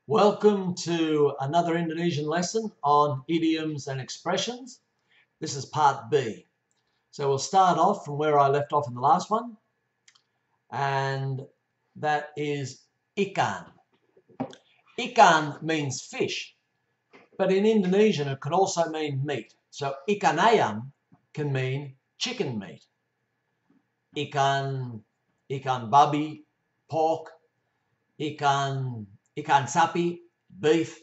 Welcome to another Indonesian lesson on idioms and expressions. This is part B. So we'll start off from where I left off in the last one, and that is ikan. Ikan means fish, but in Indonesian it could also mean meat. So ikan ayam can mean chicken meat. Ikan babi, pork. Ikan sapi, beef.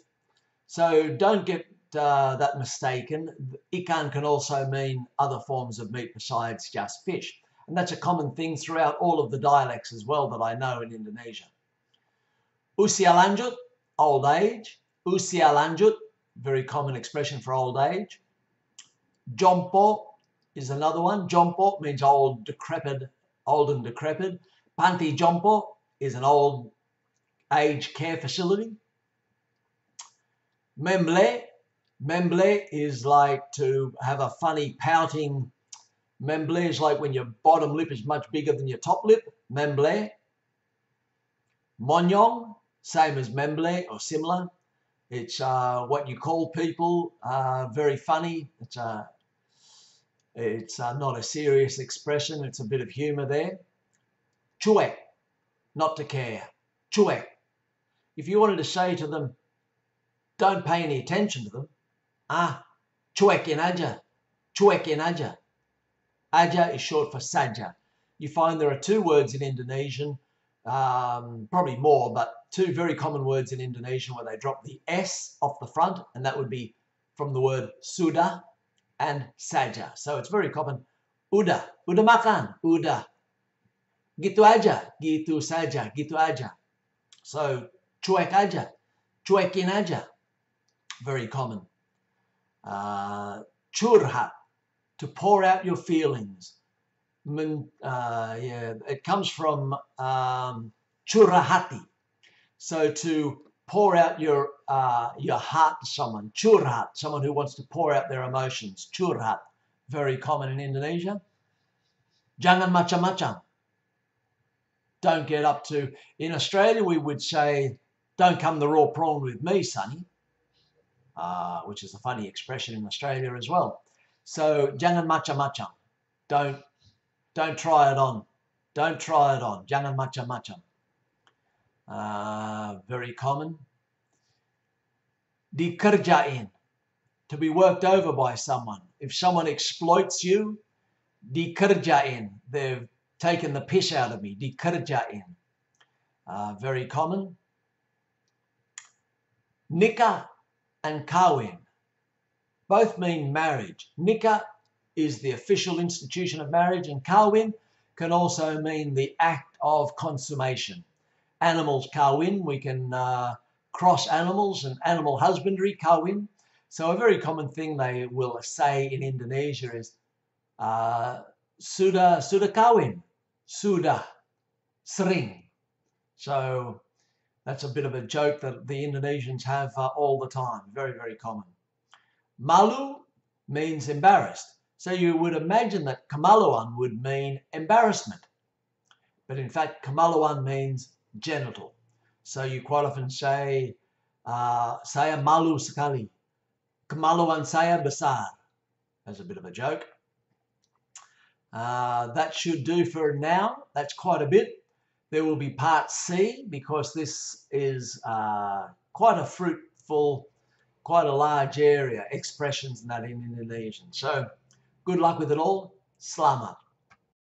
So don't get that mistaken. Ikan can also mean other forms of meat besides just fish. And that's a common thing throughout all of the dialects as well that I know in Indonesia. Usia lanjut, old age. Usia lanjut, very common expression for old age. Jompo is another one. Jompo means old and decrepit. Panti jompo is an old age care facility. Memble is like to have a funny pouting. Memble is like when your bottom lip is much bigger than your top lip. Memble. Monyong, same as memble or similar. It's what you call people, very funny. It's not a serious expression. It's a bit of humor there. Cuek, not to care. Cuek. If you wanted to say to them, don't pay any attention to them, cuekin aja, cuekin aja. Aja is short for saja. You find there are two words in Indonesian, probably more, but two very common words in Indonesian where they drop the S off the front, and that would be from the word sudah and saja. So it's very common. Udah makan, udah. Gitu aja, gitu saja, gitu aja. So cuek aja, cuekin aja, very common. Curhat, to pour out your feelings. It comes from curahati, so to pour out your heart to someone. Curhat, someone who wants to pour out their emotions. Curhat, very common in Indonesia. Jangan macam-macam. Don't get up to, in Australia we would say, don't come the raw prawn with me, sonny, which is a funny expression in Australia as well. So, jangan macam-macam. Don't try it on. Don't try it on. Jangan macam-macam. Very common. Dikerjain, to be worked over by someone. If someone exploits you, dikerjain, they've taken the piss out of me. Dikerjain. Very common. Nikah and kawin both mean marriage. Nikah is the official institution of marriage, and kawin can also mean the act of consummation. Animals kawin, we can cross animals, and animal husbandry kawin. So a very common thing they will say in Indonesia is sudah kawin, sudah, sering. So that's a bit of a joke that the Indonesians have all the time. Very, very common. Malu means embarrassed. So you would imagine that kemaluan would mean embarrassment. But in fact, kemaluan means genital. So you quite often say, saya malu sekali. Kemaluan saya besar. As a bit of a joke. That should do for now. That's quite a bit. There will be part C because this is quite a fruitful, quite a large area, expressions and that in Indonesian. So good luck with it all. Selamat.